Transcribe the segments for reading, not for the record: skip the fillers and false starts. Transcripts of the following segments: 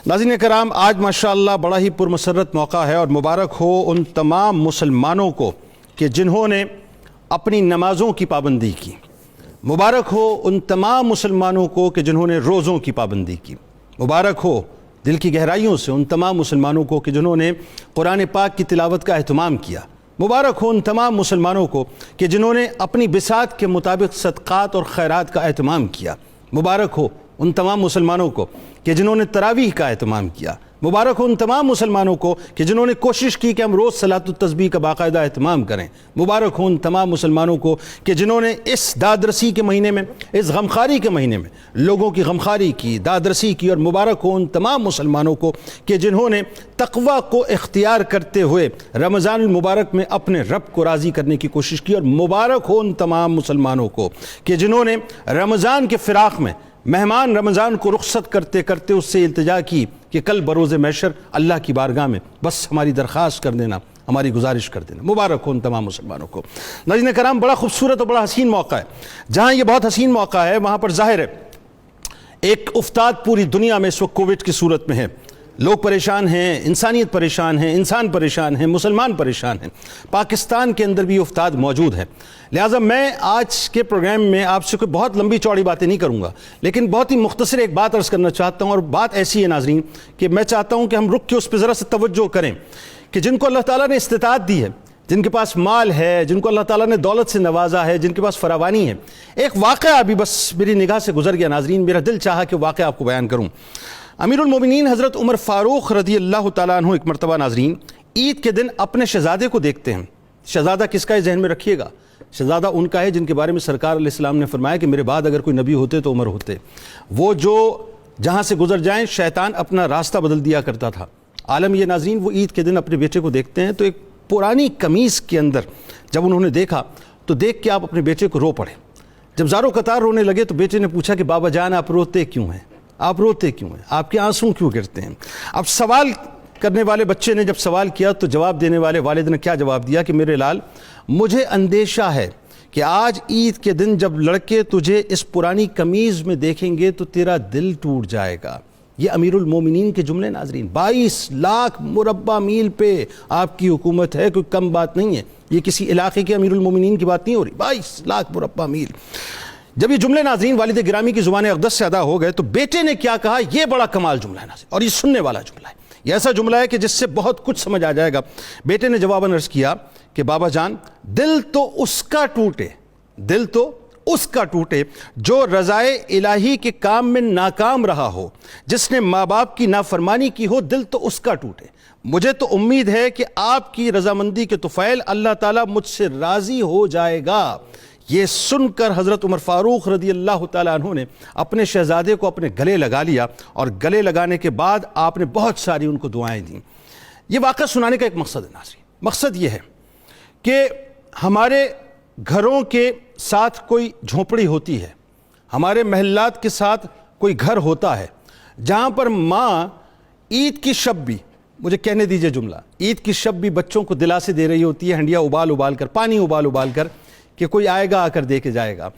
ناظرین کرام، آج ماشاءاللہ بڑا ہی پرمسرت موقع ہے اور مبارک ہو ان تمام مسلمانوں کو کہ جنہوں نے اپنی نمازوں کی پابندی کی۔ مبارک ہو ان تمام مسلمانوں کو کہ جنہوں نے روزوں کی پابندی کی۔ مبارک ہو دل کی گہرائیوں سے ان تمام مسلمانوں کو کہ جنہوں نے قرآن پاک کی تلاوت کا اہتمام کیا۔ مبارک ہو ان تمام مسلمانوں کو کہ جنہوں نے اپنی بساط کے مطابق صدقات اور خیرات کا اہتمام کیا۔ مبارک ہو ان تمام مسلمانوں کو کہ جنہوں نے تراویح کا اہتمام کیا۔ مبارک ہو ان تمام مسلمانوں کو کہ جنہوں نے کوشش کی کہ ہم روز صلاۃ التسبیح کا باقاعدہ اہتمام کریں۔ مبارک ہو ان تمام مسلمانوں کو کہ جنہوں نے اس دادرسی کے مہینے میں، اس غمخواری کے مہینے میں لوگوں کی غمخواری کی، دادرسی کی۔ اور مبارک ہو ان تمام مسلمانوں کو کہ جنہوں نے تقوی کو اختیار کرتے ہوئے رمضان المبارک میں اپنے رب کو راضی کرنے کی کوشش کی۔ اور مبارک ہو ان تمام مسلمانوں کو کہ جنہوں نے رمضان کے فراق میں مہمان رمضان کو رخصت کرتے کرتے اس سے التجا کی کہ کل بروز محشر اللہ کی بارگاہ میں بس ہماری درخواست کر دینا، ہماری گزارش کر دینا۔ مبارک ہو ان تمام مسلمانوں کو۔ ناظرین کرام، بڑا خوبصورت اور بڑا حسین موقع ہے۔ جہاں یہ بہت حسین موقع ہے وہاں پر ظاہر ہے ایک افتاد پوری دنیا میں اس وقت کووڈ کی صورت میں ہے۔ لوگ پریشان ہیں، انسانیت پریشان ہے، انسان پریشان ہیں، مسلمان پریشان ہیں۔ پاکستان کے اندر بھی افتاد موجود ہے۔ لہٰذا میں آج کے پروگرام میں آپ سے کوئی بہت لمبی چوڑی باتیں نہیں کروں گا، لیکن بہت ہی مختصر ایک بات عرض کرنا چاہتا ہوں۔ اور بات ایسی ہے ناظرین کہ میں چاہتا ہوں کہ ہم رک کے اس پہ ذرا سے توجہ کریں کہ جن کو اللہ تعالیٰ نے استطاعت دی ہے، جن کے پاس مال ہے، جن کو اللہ تعالیٰ نے دولت سے نوازا ہے، جن کے پاس فراوانی ہے، ایک واقعہ ابھی بس میری نگاہ سے گزر گیا ناظرین، میرا دل چاہا کہ واقعہ آپ کو بیان کروں۔ امیر المومنین حضرت عمر فاروق رضی اللہ تعالیٰ عنہ ایک مرتبہ ناظرین عید کے دن اپنے شہزادے کو دیکھتے ہیں۔ شہزادہ کس کا ہے ذہن میں رکھیے گا؟ شہزادہ ان کا ہے جن کے بارے میں سرکار علیہ السلام نے فرمایا کہ میرے بعد اگر کوئی نبی ہوتے تو عمر ہوتے۔ وہ جو جہاں سے گزر جائیں شیطان اپنا راستہ بدل دیا کرتا تھا۔ عالم یہ ناظرین، وہ عید کے دن اپنے بیٹے کو دیکھتے ہیں تو ایک پرانی قمیص کے اندر جب انہوں نے دیکھا تو دیکھ کے آپ اپنے بیٹے کو رو پڑے۔ جب زارو قطار رونے لگے تو بیٹے نے پوچھا کہ بابا جان آپ روتے کیوں ہیں؟ آپ روتے کیوں ہیں؟ آپ کے آنسوں کیوں گرتے ہیں؟ اب سوال کرنے والے بچے نے جب سوال کیا تو جواب دینے والے والد نے کیا جواب دیا کہ میرے لال، مجھے اندیشہ ہے کہ آج عید کے دن جب لڑکے تجھے اس پرانی قمیض میں دیکھیں گے تو تیرا دل ٹوٹ جائے گا۔ یہ امیر المومنین کے جملے ناظرین، 22 لاکھ مربع میل پہ آپ کی حکومت ہے، کوئی کم بات نہیں ہے۔ یہ کسی علاقے کے امیر المومنین کی بات نہیں ہو رہی، 22 لاکھ مربع میل۔ جب یہ جملے ناظرین والد گرامی کی زبان اقدس سے ادا ہو گئے تو بیٹے نے کیا کہا، یہ بڑا کمال جملہ ہے ناظرین، اور یہ سننے والا جملہ ہے۔ یہ ایسا جملہ ہے کہ جس سے بہت کچھ سمجھ آ جائے گا۔ بیٹے نے جواباً عرض کیا کہ بابا جان، دل تو اس کا ٹوٹے، دل تو اس کا ٹوٹے جو رضائے الہی کے کام میں ناکام رہا ہو، جس نے ماں باپ کی نافرمانی کی ہو، دل تو اس کا ٹوٹے۔ مجھے تو امید ہے کہ آپ کی رضامندی کے طفیل اللہ تعالیٰ مجھ سے راضی ہو جائے گا۔ یہ سن کر حضرت عمر فاروق رضی اللہ تعالیٰ عنہ نے اپنے شہزادے کو اپنے گلے لگا لیا، اور گلے لگانے کے بعد آپ نے بہت ساری ان کو دعائیں دیں۔ یہ واقعہ سنانے کا ایک مقصد ہے ناظرین۔ مقصد یہ ہے کہ ہمارے گھروں کے ساتھ کوئی جھونپڑی ہوتی ہے، ہمارے محلات کے ساتھ کوئی گھر ہوتا ہے جہاں پر ماں عید کی شب بھی، مجھے کہنے دیجئے جملہ، عید کی شب بھی بچوں کو دلاسے دے رہی ہوتی ہے، ہنڈیا ابال ابال کر، پانی ابال ابال کر کہ کوئی آئے گا آ کر دے کے جائے گا۔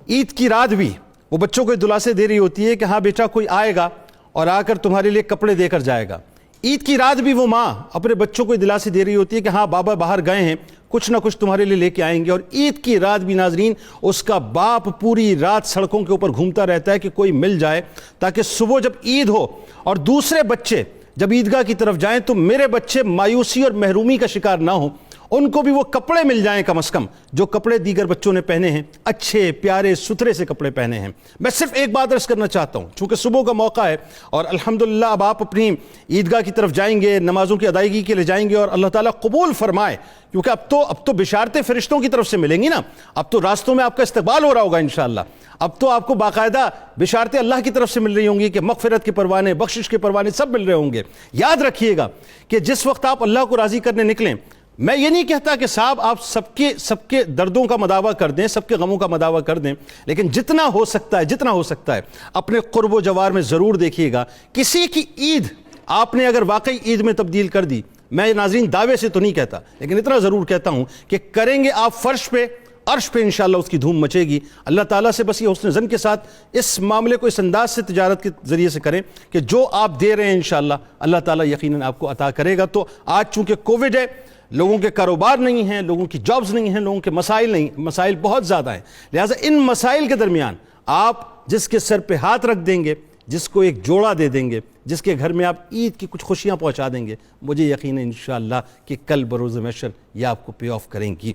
عید کی رات بھی وہ بچوں کو دلاسے دے رہی ہوتی ہے کہ ہاں بیٹا کوئی آئے گا اور آ کر تمہارے لیے کپڑے دے کر جائے گا۔ عید کی رات بھی وہ ماں اپنے بچوں کو دلاسے دے رہی ہوتی ہے کہ ہاں بابا باہر گئے ہیں، کچھ نہ کچھ تمہارے لیے لے کے آئیں گے۔ اور عید کی رات بھی ناظرین اس کا باپ پوری رات سڑکوں کے اوپر گھومتا رہتا ہے کہ کوئی مل جائے تاکہ صبح جب عید ہو اور دوسرے بچے جب عیدگاہ کی طرف جائیں تو میرے بچے مایوسی اور محرومی کا شکار نہ ہوں، ان کو بھی وہ کپڑے مل جائیں کم از کم جو کپڑے دیگر بچوں نے پہنے ہیں، اچھے پیارے ستھرے سے کپڑے پہنے ہیں۔ میں صرف ایک بات عرض کرنا چاہتا ہوں، چونکہ صبح کا موقع ہے اور الحمدللہ اب آپ اپنی عیدگاہ کی طرف جائیں گے، نمازوں کی ادائیگی کے لیے جائیں گے، اور اللہ تعالیٰ قبول فرمائے، کیونکہ اب تو بشارتیں فرشتوں کی طرف سے ملیں گی نا، اب تو راستوں میں آپ کا استقبال ہو رہا ہوگا انشاءاللہ۔ اب تو آپ کو باقاعدہ بشارتیں اللہ کی طرف سے مل رہی ہوں گی کہ مغفرت کے پروانے، بخشش کے پروانے سب مل رہے ہوں گے۔ یاد رکھیے گا کہ جس وقت آپ اللہ کو راضی کرنے نکلیں، میں یہ نہیں کہتا کہ صاحب آپ سب کے دردوں کا مداوع کر دیں، سب کے غموں کا مداوع کر دیں، لیکن جتنا ہو سکتا ہے اپنے قرب و جوار میں ضرور دیکھیے گا۔ کسی کی عید آپ نے اگر واقعی عید میں تبدیل کر دی، میں ناظرین دعوے سے تو نہیں کہتا، لیکن اتنا ضرور کہتا ہوں کہ کریں گے آپ فرش پہ عرش پہ انشاءاللہ اس کی دھوم مچے گی۔ اللہ تعالیٰ سے بس یہ حسن ظن کے ساتھ اس معاملے کو اس انداز سے تجارت کے ذریعے سے کریں کہ جو آپ دے رہے ہیں انشاءاللہ اللہ تعالیٰ یقیناً آپ کو عطا کرے گا۔ تو آج چونکہ کووڈ ہے، لوگوں کے کاروبار نہیں ہیں، لوگوں کی جابز نہیں ہیں، لوگوں کے مسائل بہت زیادہ ہیں، لہٰذا ان مسائل کے درمیان آپ جس کے سر پہ ہاتھ رکھ دیں گے، جس کو ایک جوڑا دے دیں گے، جس کے گھر میں آپ عید کی کچھ خوشیاں پہنچا دیں گے، مجھے یقین ہے انشاءاللہ کہ کل بروز محشر یہ آپ کو پے آف کریں گی۔